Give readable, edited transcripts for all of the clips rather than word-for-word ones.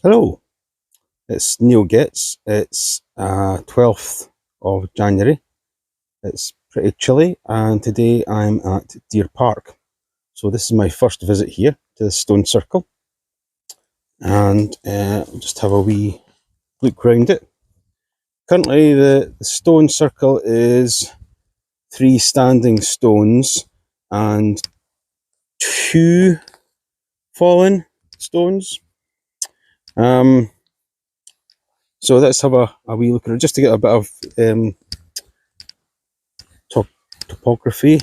Hello, it's Neil Getz. It's 12th of January. It's pretty chilly, and today I'm at Deer Park. So this is my first visit here to the Stone Circle, and I'll just have a wee look round it. Currently, the Stone Circle is 3 standing stones and 2 fallen stones. So let's have a wee look at it just to get a bit of topography.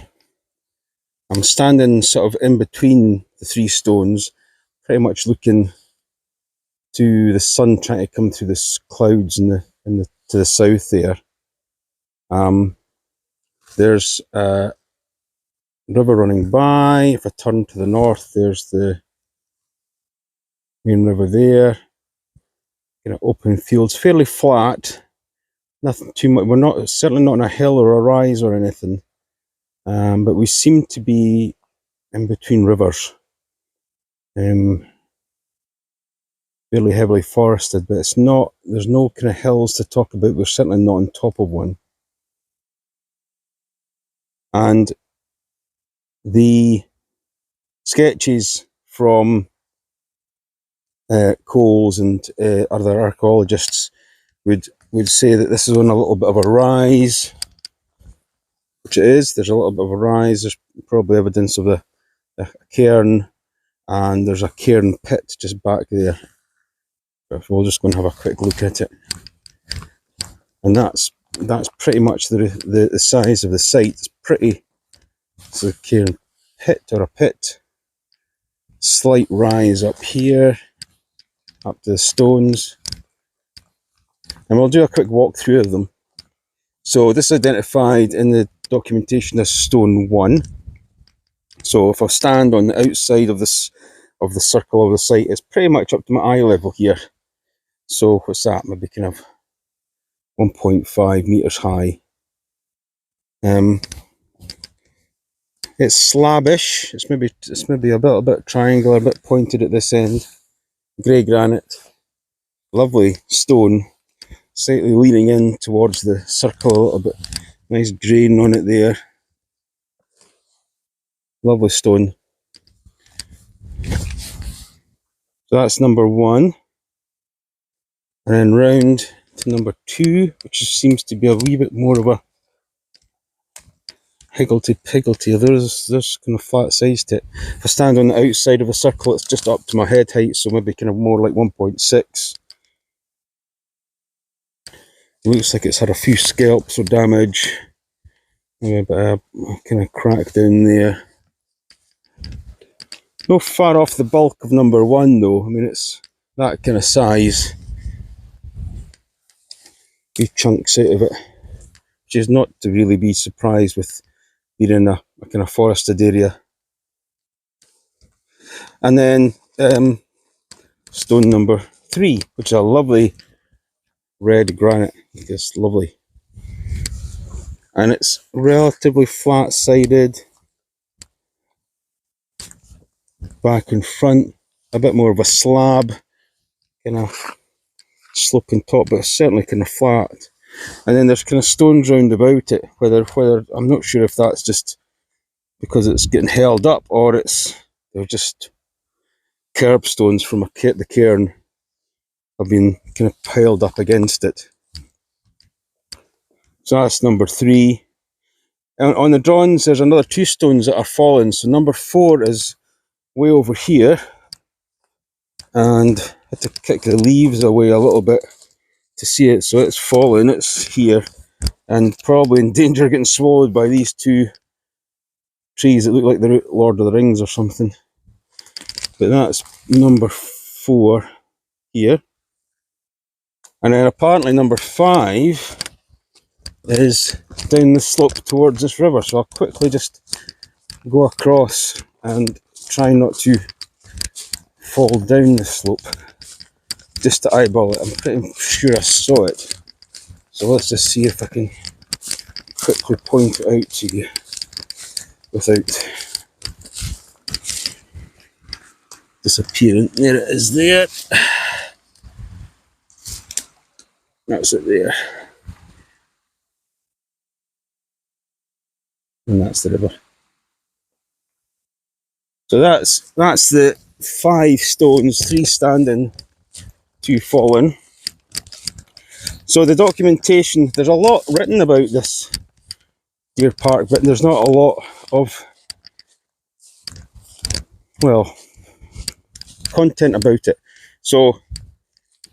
I'm standing sort of in between the 3 stones, pretty much looking to the sun trying to come through the clouds to the south there. There's a river running by. If I turn to the north, there's the main river there. Open fields, fairly flat. Nothing too much. We're certainly not on a hill or a rise or anything, but we seem to be in between rivers. Fairly heavily forested, but there's no kind of hills to talk about. We're certainly not on top of one. And the sketches from Coles and other archaeologists would say that this is on a little bit of a rise, which it is. There's a little bit of a rise. There's probably evidence of a cairn, and there's a cairn pit just back there. But we'll just go and have a quick look at it. And that's pretty much the size of the site. It's a cairn pit or a pit. Slight rise up here, up to the stones. And we'll do a quick walk through of them. So this is identified in the documentation as Stone 1. So if I stand on the outside of the circle of the site, it's pretty much up to my eye level here. So what's that? Maybe kind of 1.5 meters high. It's slabbish. It's maybe a bit triangular, a bit pointed at this end. Grey granite, lovely stone, slightly leaning in towards the circle a little bit. Nice grain on it there. Lovely stone. So that's number 1. And then round to number 2, which seems to be a wee bit more of a higgledy-piggledy. There's kind of flat sides to it. If I stand on the outside of a circle, it's just up to my head height, so maybe kind of more like 1.6. It looks like it's had a few scalps or damage. Maybe a bit of kind of crack down there. Not far off the bulk of number 1 though. I mean, it's that kind of size. Big chunks out of it, which is not to really be surprised with being in a kind of forested area. And then stone number 3, which is a lovely red granite. It's lovely. And it's relatively flat-sided. Back and front, a bit more of a slab, kind of sloping top, but certainly kind of flat. And then there's kind of stones round about it, whether I'm not sure if that's just because it's getting held up or they're just curbstones from the cairn have been kind of piled up against it. So that's number 3. And on the drawings, there's another 2 stones that are fallen. So number 4 is way over here, and I had to kick the leaves away a little bit to see it. So it's fallen. It's here, and probably in danger of getting swallowed by these 2 trees that look like the Lord of the Rings or something. But that's number 4 here. And then apparently number 5 is down the slope towards this river. So I'll quickly just go across and try not to fall down the slope just to eyeball it. I'm pretty sure I saw it. So let's just see if I can quickly point it out to you without disappearing. There it is there. That's it there. And that's the river. So that's the 5 stones, 3 standing, 2 fallen. So the documentation, there's a lot written about this deer park, but there's not a lot of, well, content about it. So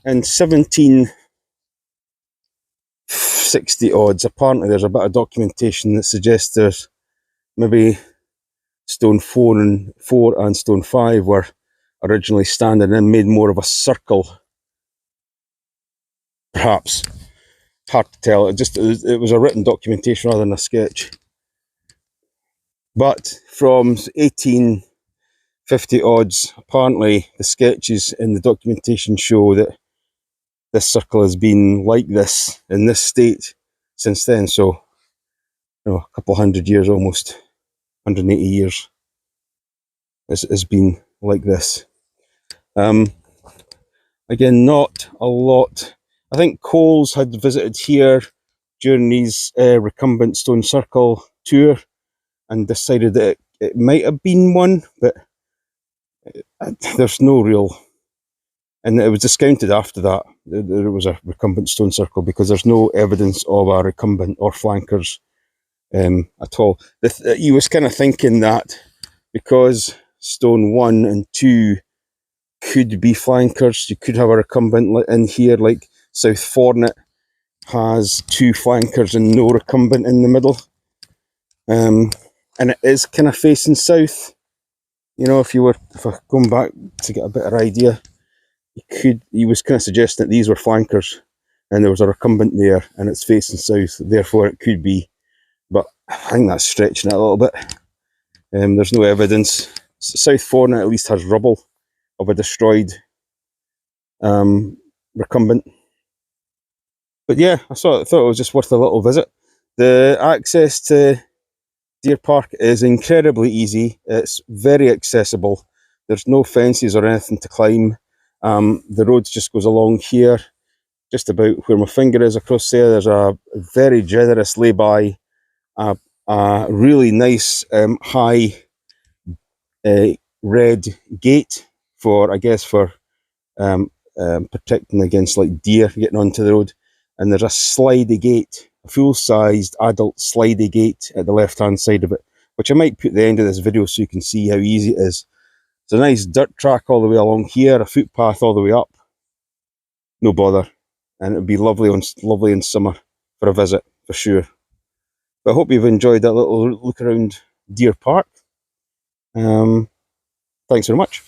in 1760 odds, apparently there's a bit of documentation that suggests there's maybe stone 4 and stone 5 were originally standing and made more of a circle, perhaps. Hard to tell. It was a written documentation rather than a sketch. But from 1850 odds, apparently the sketches in the documentation show that this circle has been like this in this state since then. So, a couple hundred years, almost 180 years, has been like this. Again, not a lot. I think Coles had visited here during his recumbent stone circle tour and decided that it might have been one, but there's no real, and it was discounted after that. There was a recumbent stone circle because there's no evidence of a recumbent or flankers at all. He was kind of thinking that because stone 1 and 2 could be flankers, you could have a recumbent in here, like South Fornet has 2 flankers and no recumbent in the middle. And it is kind of facing south. If I going back to get a better idea, he was kind of suggesting that these were flankers and there was a recumbent there and it's facing south, therefore it could be, but I think that's stretching it a little bit. There's no evidence. South Fornet at least has rubble of a destroyed recumbent. But yeah, I thought it was just worth a little visit. The access to Deer Park is incredibly easy. It's very accessible. There's no fences or anything to climb. The road just goes along here, just about where my finger is across there. There's a very generous lay-by, a really nice high red gate for, I guess, for protecting against like deer getting onto the road. And there's a slidey gate, a full-sized adult slidey gate at the left-hand side of it, which I might put at the end of this video so you can see how easy it is. It's a nice dirt track all the way along here, a footpath all the way up. No bother. And it would be lovely in summer for a visit, for sure. But I hope you've enjoyed that little look around Deer Park. Thanks very much.